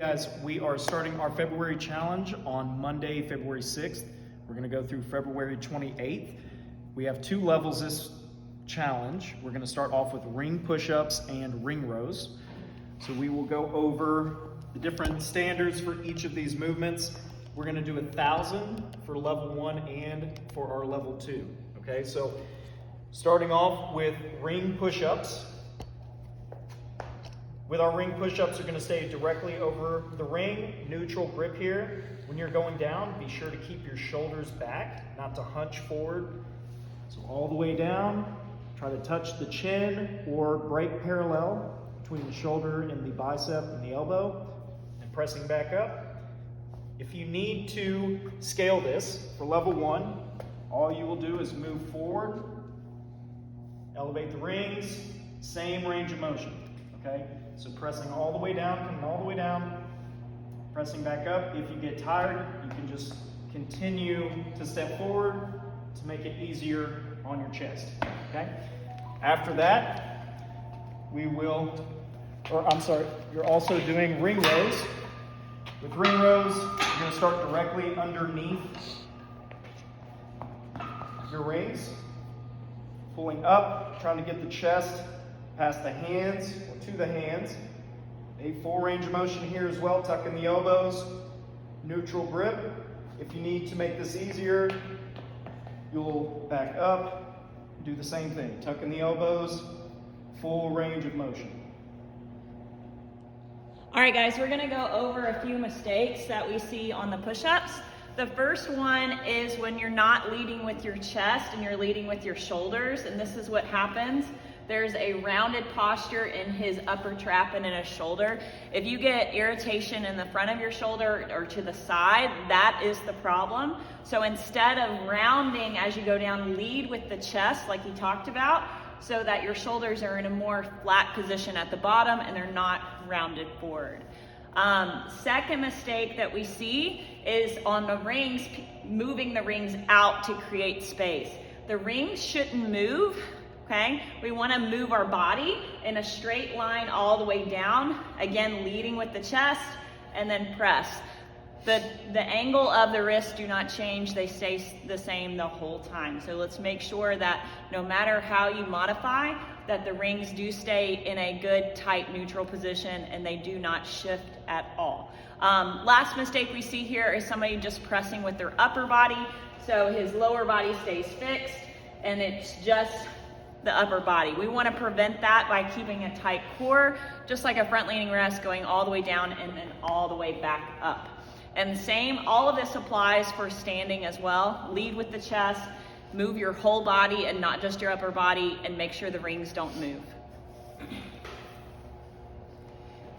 Guys, we are starting our February challenge on Monday, February 6th. We're going to go through February 28th. We have two levels this challenge. We're going to start off with ring push-ups and ring rows. So we will go over the different standards for each of these movements. We're going to do 1,000 for level 1 and for our level 2. Okay, so starting off with ring push-ups. With our ring push-ups, you're going to stay directly over the ring, neutral grip here. When you're going down, be sure to keep your shoulders back, not to hunch forward. So all the way down, try to touch the chin or break parallel between the shoulder and the bicep and the elbow, and pressing back up. If you need to scale this for level 1, all you will do is move forward, elevate the rings, same range of motion, okay? So pressing all the way down, coming all the way down, pressing back up. If you get tired, you can just continue to step forward to make it easier on your chest, okay? After that, you're also doing ring rows. With ring rows, you're going to start directly underneath your rings, pulling up, trying to get the chest past the hands or to the hands. A full range of motion here as well, tucking the elbows, neutral grip. If you need to make this easier, you'll back up, do the same thing, tucking the elbows, full range of motion. All right, guys, we're gonna go over a few mistakes that we see on the push-ups. The first one is when you're not leading with your chest and you're leading with your shoulders, and this is what happens. There's a rounded posture in his upper trap and in his shoulder. If you get irritation in the front of your shoulder or to the side, that is the problem. So instead of rounding as you go down, lead with the chest like he talked about, so that your shoulders are in a more flat position at the bottom and they're not rounded forward. Second mistake that we see is on the rings, moving the rings out to create space. The rings shouldn't move. Okay, we want to move our body in a straight line all the way down. Again, leading with the chest and then press. The angle of the wrists do not change. They stay the same the whole time. So let's make sure that no matter how you modify, that the rings do stay in a good, tight, neutral position and they do not shift at all. Last mistake we see here is somebody just pressing with their upper body. So his lower body stays fixed and it's just the upper body. We want to prevent that by keeping a tight core, just like a front leaning rest, going all the way down and then all the way back up. And same, all of this applies for standing as well. Lead with the chest, move your whole body and not just your upper body, and make sure the rings don't move.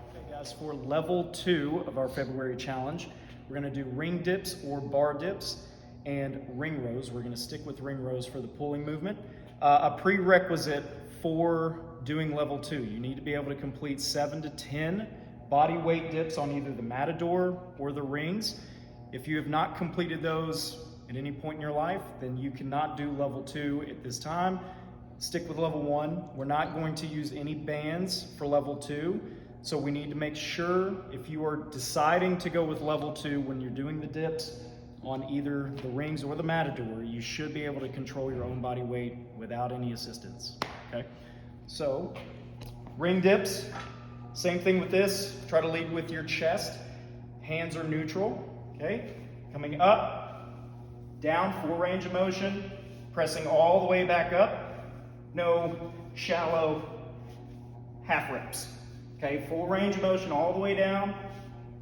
Okay guys, for level 2 of our February challenge, we're going to do ring dips or bar dips and ring rows. We're going to stick with ring rows for the pulling movement. A prerequisite for doing level 2, you need to be able to complete 7 to 10 body weight dips on either the matador or the rings. If you have not completed those at any point in your life, then you cannot do level 2 at this time. Stick with level 1. We're not going to use any bands for level 2, so we need to make sure if you are deciding to go with level 2 when you're doing the dips on either the rings or the matador, you should be able to control your own body weight without any assistance, okay? So, ring dips, same thing with this. Try to lead with your chest. Hands are neutral, okay? Coming up, down, full range of motion, pressing all the way back up. No shallow half reps, okay? Full range of motion all the way down,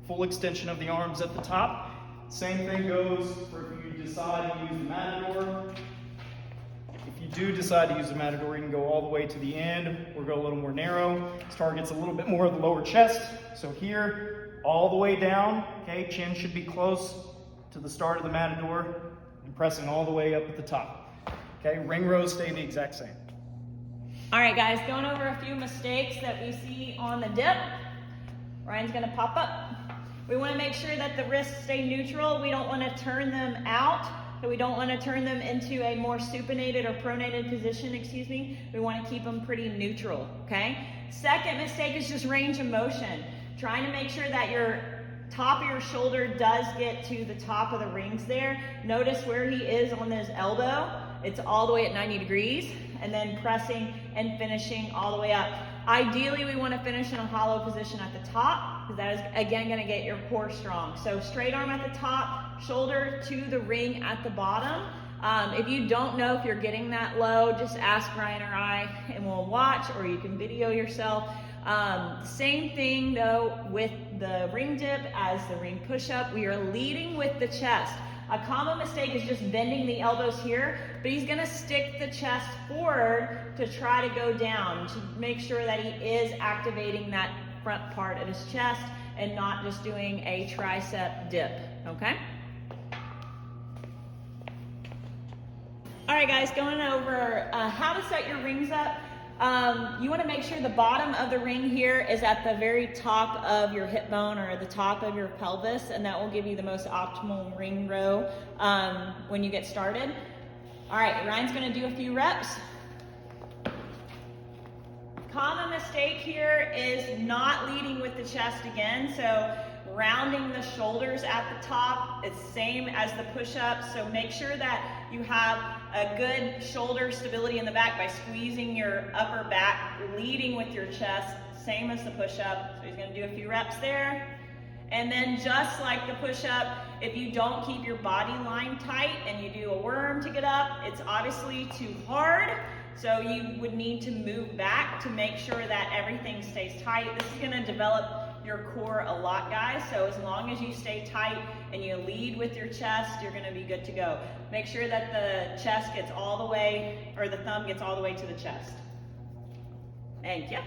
full extension of the arms at the top. Same thing goes for if you decide to use the matador. If you do decide to use the matador, you can go all the way to the end or go a little more narrow. This targets a little bit more of the lower chest. So here, all the way down, okay, chin should be close to the start of the matador and pressing all the way up at the top. Okay, ring rows stay the exact same. All right, guys, going over a few mistakes that we see on the dip. Ryan's gonna pop up. We want to make sure that the wrists stay neutral. We don't want to turn them out, so we don't want to turn them into a more supinated or pronated position, We want to keep them pretty neutral, okay? Second mistake is just range of motion. Trying to make sure that you're top of your shoulder does get to the top of the rings there. Notice where he is on his elbow. It's all the way at 90 degrees, and then pressing and finishing all the way up. Ideally, we want to finish in a hollow position at the top, because that is, again, going to get your core strong. So straight arm at the top, shoulder to the ring at the bottom. If you don't know if you're getting that low, just ask Ryan or I, and we'll watch, or you can video yourself. Same thing though with the ring dip as the ring push-up. We are leading with the chest. A common mistake is just bending the elbows here, but he's gonna stick the chest forward to try to go down, to make sure that he is activating that front part of his chest and not just doing a tricep dip, okay? All right, guys, going over how to set your rings up. You want to make sure the bottom of the ring here is at the very top of your hip bone or the top of your pelvis, and that will give you the most optimal ring row when you get started. All right, Ryan's going to do a few reps. Common mistake here is not leading with the chest again, so rounding the shoulders at the top is same as the push-up, so make sure that you have a good shoulder stability in the back by squeezing your upper back, leading with your chest, same as the push-up. So he's going to do a few reps there. And then just like the push-up, if you don't keep your body line tight and you do a worm to get up, it's obviously too hard. So you would need to move back to make sure that everything stays tight. This is going to develop your core a lot, guys. So as long as you stay tight and you lead with your chest, you're going to be good to go. Make sure that the chest gets all the way, or the thumb gets all the way to the chest. Thank you.